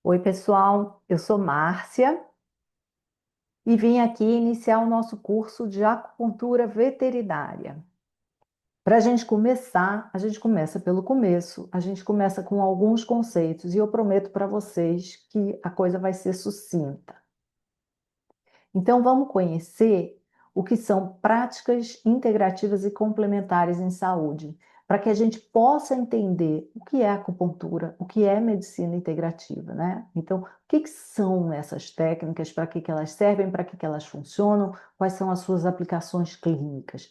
Oi, pessoal, eu sou Márcia e vim aqui iniciar o nosso curso de acupuntura veterinária. Para a gente começar, a gente começa pelo começo, a gente começa com alguns conceitos e eu prometo para vocês que a coisa vai ser sucinta. Então, vamos conhecer o que são práticas integrativas e complementares em saúde, para que a gente possa entender o que é acupuntura, o que é medicina integrativa, né? Então, o que são essas técnicas, para que elas servem, para que elas funcionam, quais são as suas aplicações clínicas.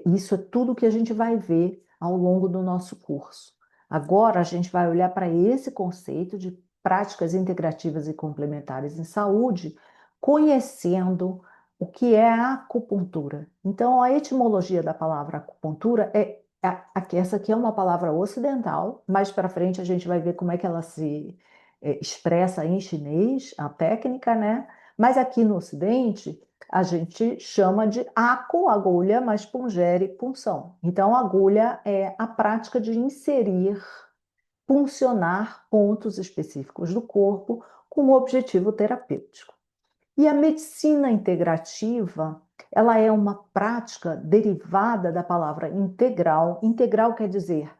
Isso é tudo que a gente vai ver ao longo do nosso curso. Agora, a gente vai olhar para esse conceito de práticas integrativas e complementares em saúde conhecendo o que é a acupuntura. Então, a etimologia da palavra acupuntura essa aqui é uma palavra ocidental, mais para frente a gente vai ver como é que ela se expressa em chinês, a técnica, né? Mas aqui no Ocidente, a gente chama de acu, agulha, mais pungere, punção. Então, agulha é a prática de inserir, puncionar pontos específicos do corpo com o objetivo terapêutico. E a medicina integrativa, ela é uma prática derivada da palavra integral. Integral quer dizer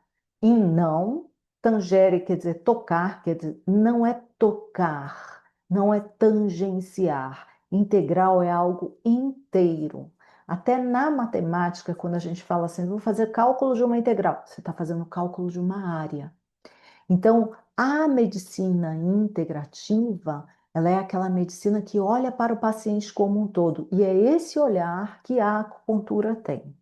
em não, tangere quer dizer tocar, quer dizer não é tocar, não é tangenciar. Integral é algo inteiro. Até na matemática, quando a gente fala assim, vou fazer cálculo de uma integral, você está fazendo cálculo de uma área. Então, a medicina integrativa, ela é aquela medicina que olha para o paciente como um todo, e é esse olhar que a acupuntura tem.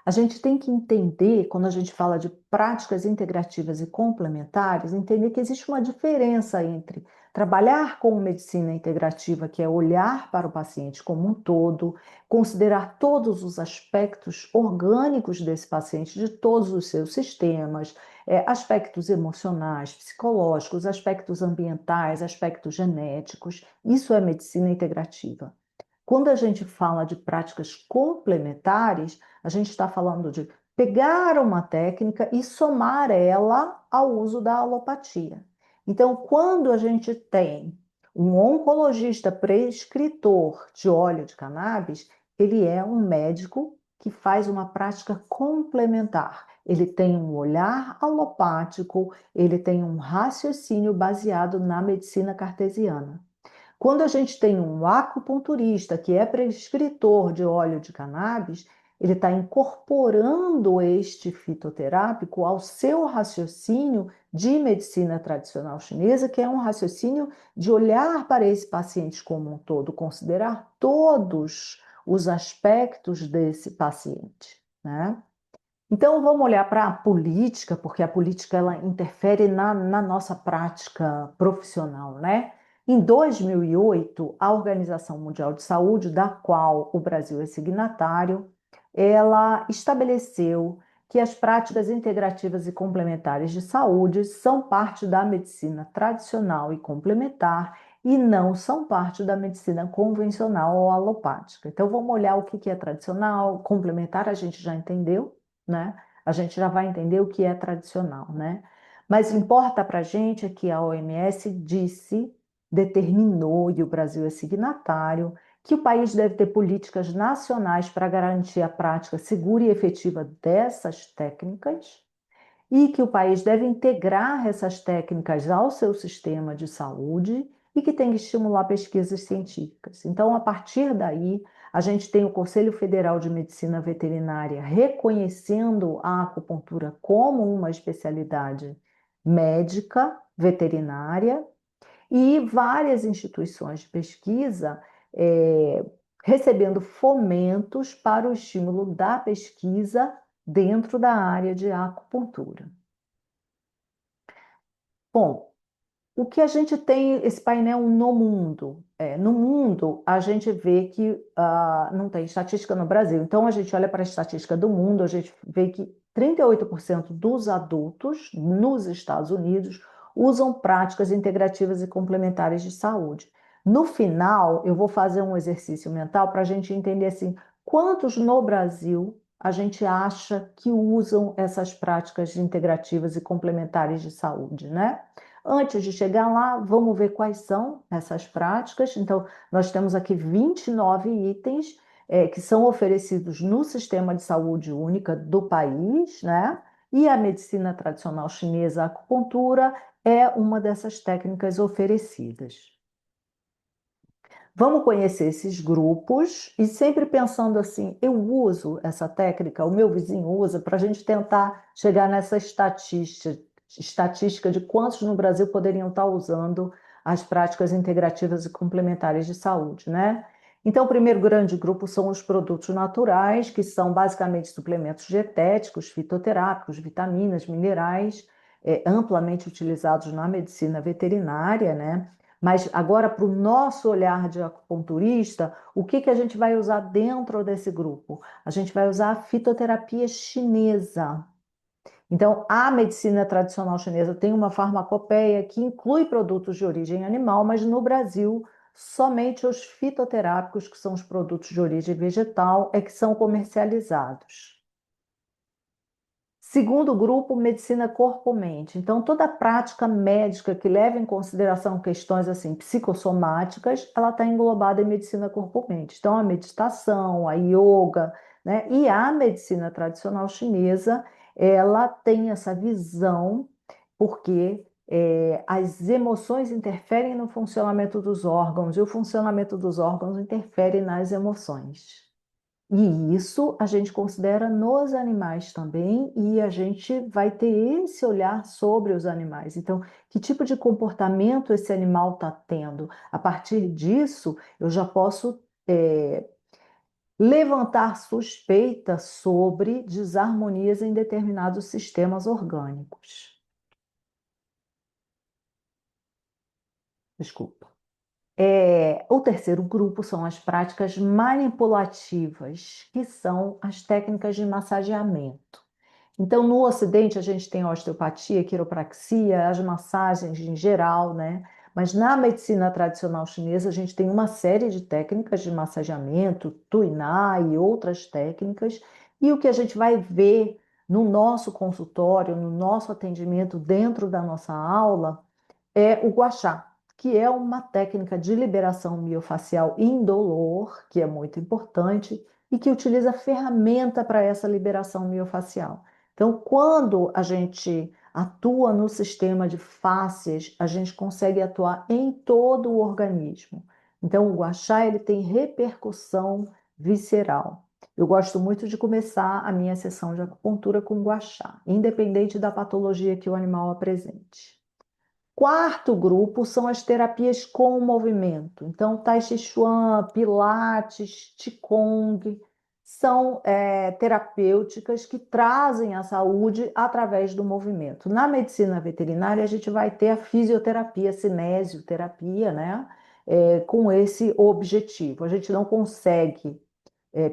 A gente tem que entender, quando a gente fala de práticas integrativas e complementares, entender que existe uma diferença entre trabalhar com medicina integrativa, que é olhar para o paciente como um todo, considerar todos os aspectos orgânicos desse paciente, de todos os seus sistemas, aspectos emocionais, psicológicos, aspectos ambientais, aspectos genéticos. Isso é medicina integrativa. Quando a gente fala de práticas complementares, a gente está falando de pegar uma técnica e somar ela ao uso da alopatia. Então, quando a gente tem um oncologista prescritor de óleo de cannabis, ele é um médico que faz uma prática complementar. Ele tem um olhar alopático, ele tem um raciocínio baseado na medicina cartesiana. Quando a gente tem um acupunturista que é prescritor de óleo de cannabis, ele está incorporando este fitoterápico ao seu raciocínio de medicina tradicional chinesa, que é um raciocínio de olhar para esse paciente como um todo, considerar todos os aspectos desse paciente, né? Então, vamos olhar para a política, porque a política ela interfere na nossa prática profissional, né? Em 2008, a Organização Mundial de Saúde, da qual o Brasil é signatário, ela estabeleceu que as práticas integrativas e complementares de saúde são parte da medicina tradicional e complementar e não são parte da medicina convencional ou alopática. Então, vamos olhar o que é tradicional, complementar, a gente já entendeu, né? A gente já vai entender o que é tradicional, né? Mas importa para a gente é que a OMS disse, determinou, e o Brasil é signatário, que o país deve ter políticas nacionais para garantir a prática segura e efetiva dessas técnicas e que o país deve integrar essas técnicas ao seu sistema de saúde e que tem que estimular pesquisas científicas. Então, a partir daí, a gente tem o Conselho Federal de Medicina Veterinária reconhecendo a acupuntura como uma especialidade médica veterinária e várias instituições de pesquisa recebendo fomentos para o estímulo da pesquisa dentro da área de acupuntura. Bom, o que a gente tem, esse painel no mundo? No mundo, a gente vê que não tem estatística no Brasil. Então, a gente olha para a estatística do mundo, a gente vê que 38% dos adultos nos Estados Unidos usam práticas integrativas e complementares de saúde. No final, eu vou fazer um exercício mental para a gente entender assim, quantos no Brasil a gente acha que usam essas práticas integrativas e complementares de saúde, né? Antes de chegar lá, vamos ver quais são essas práticas. Então, nós temos aqui 29 itens que são oferecidos no sistema de saúde única do país, né? E a medicina tradicional chinesa, a acupuntura, é uma dessas técnicas oferecidas. Vamos conhecer esses grupos e sempre pensando assim, eu uso essa técnica, o meu vizinho usa, para a gente tentar chegar nessa estatística de quantos no Brasil poderiam estar usando as práticas integrativas e complementares de saúde, né? Então, o primeiro grande grupo são os produtos naturais, que são basicamente suplementos dietéticos, fitoterápicos, vitaminas, minerais, amplamente utilizados na medicina veterinária, né? Mas agora, para o nosso olhar de acupunturista, o que que a gente vai usar dentro desse grupo? A gente vai usar a fitoterapia chinesa. Então, a medicina tradicional chinesa tem uma farmacopeia que inclui produtos de origem animal, mas no Brasil, somente os fitoterápicos, que são os produtos de origem vegetal, é que são comercializados. Segundo grupo, medicina corpo-mente. Então, toda prática médica que leva em consideração questões assim psicossomáticas, ela está englobada em medicina corpo-mente. Então, a meditação, a yoga, né? E a medicina tradicional chinesa, ela tem essa visão porque as emoções interferem no funcionamento dos órgãos e o funcionamento dos órgãos interfere nas emoções. E isso a gente considera nos animais também, e a gente vai ter esse olhar sobre os animais. Então, que tipo de comportamento esse animal está tendo? A partir disso, eu já posso levantar suspeita sobre desarmonias em determinados sistemas orgânicos. Desculpa. O terceiro grupo são as práticas manipulativas, que são as técnicas de massageamento. Então, no Ocidente, a gente tem a osteopatia, a quiropraxia, as massagens em geral, né? Mas na medicina tradicional chinesa, a gente tem uma série de técnicas de massageamento, tuiná e outras técnicas. E o que a gente vai ver no nosso consultório, no nosso atendimento, dentro da nossa aula, é o gua sha, que é uma técnica de liberação miofacial indolor, que é muito importante, e que utiliza ferramenta para essa liberação miofacial. Então, quando a gente atua no sistema de fáscias, a gente consegue atuar em todo o organismo. Então, o gua sha, ele tem repercussão visceral. Eu gosto muito de começar a minha sessão de acupuntura com gua sha, independente da patologia que o animal apresente. Quarto grupo são as terapias com movimento. Então, Tai Chi Chuan, Pilates, Qigong são terapêuticas que trazem a saúde através do movimento. Na medicina veterinária, a gente vai ter a fisioterapia, a cinesioterapia, né? Com esse objetivo. A gente não consegue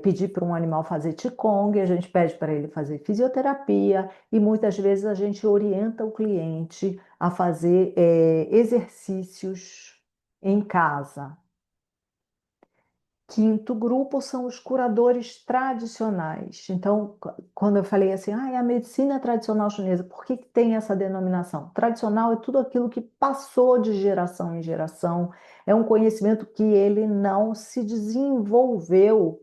pedir para um animal fazer Qigong, a gente pede para ele fazer fisioterapia e muitas vezes a gente orienta o cliente a fazer exercícios em casa. Quinto grupo são os curadores tradicionais. Então, quando eu falei assim, é a medicina tradicional chinesa, por que que tem essa denominação? Tradicional é tudo aquilo que passou de geração em geração, é um conhecimento que ele não se desenvolveu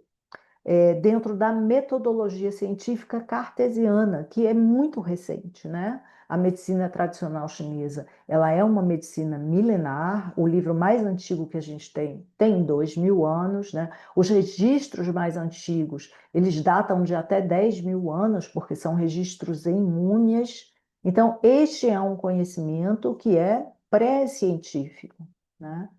dentro da metodologia científica cartesiana, que é muito recente, né? A medicina tradicional chinesa, ela é uma medicina milenar. O livro mais antigo que a gente tem 2.000 anos, né? Os registros mais antigos, eles datam de até 10.000 anos, porque são registros em múmias. Então, este é um conhecimento que é pré-científico, né?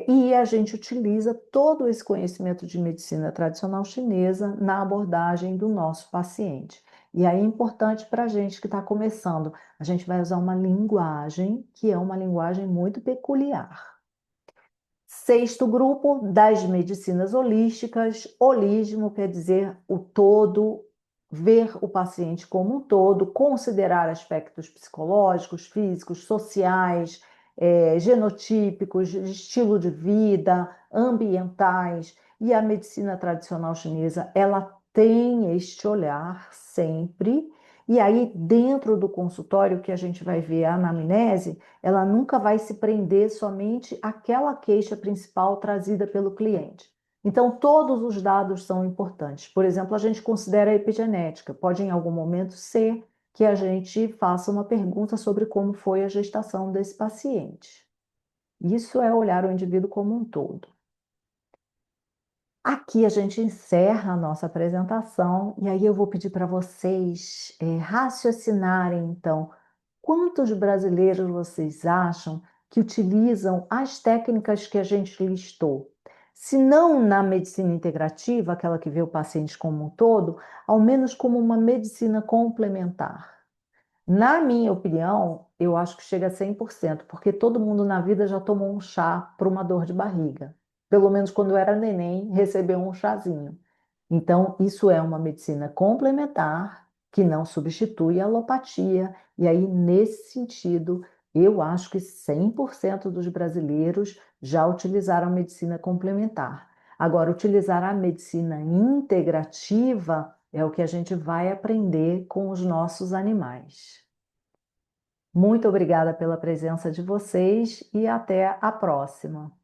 E a gente utiliza todo esse conhecimento de medicina tradicional chinesa na abordagem do nosso paciente. E aí é importante para a gente que está começando, a gente vai usar uma linguagem que é uma linguagem muito peculiar. Sexto grupo, das medicinas holísticas. Holismo quer dizer o todo, ver o paciente como um todo, considerar aspectos psicológicos, físicos, sociais, genotípicos, de estilo de vida, ambientais. E a medicina tradicional chinesa, ela tem este olhar sempre, E aí, dentro do consultório, que a gente vai ver a anamnese, ela nunca vai se prender somente àquela queixa principal trazida pelo cliente. Então, todos os dados são importantes. Por exemplo, a gente considera a epigenética. Pode, em algum momento, ser que a gente faça uma pergunta sobre como foi a gestação desse paciente. Isso é olhar o indivíduo como um todo. Aqui a gente encerra a nossa apresentação e aí eu vou pedir para vocês raciocinarem, então, quantos brasileiros vocês acham que utilizam as técnicas que a gente listou? Se não na medicina integrativa, aquela que vê o paciente como um todo, ao menos como uma medicina complementar. Na minha opinião, eu acho que chega a 100%, porque todo mundo na vida já tomou um chá para uma dor de barriga. Pelo menos quando era neném, recebeu um chazinho. Então, isso é uma medicina complementar que não substitui a alopatia. E aí, nesse sentido, eu acho que 100% dos brasileiros já utilizaram a medicina complementar. Agora, utilizar a medicina integrativa é o que a gente vai aprender com os nossos animais. Muito obrigada pela presença de vocês e até a próxima.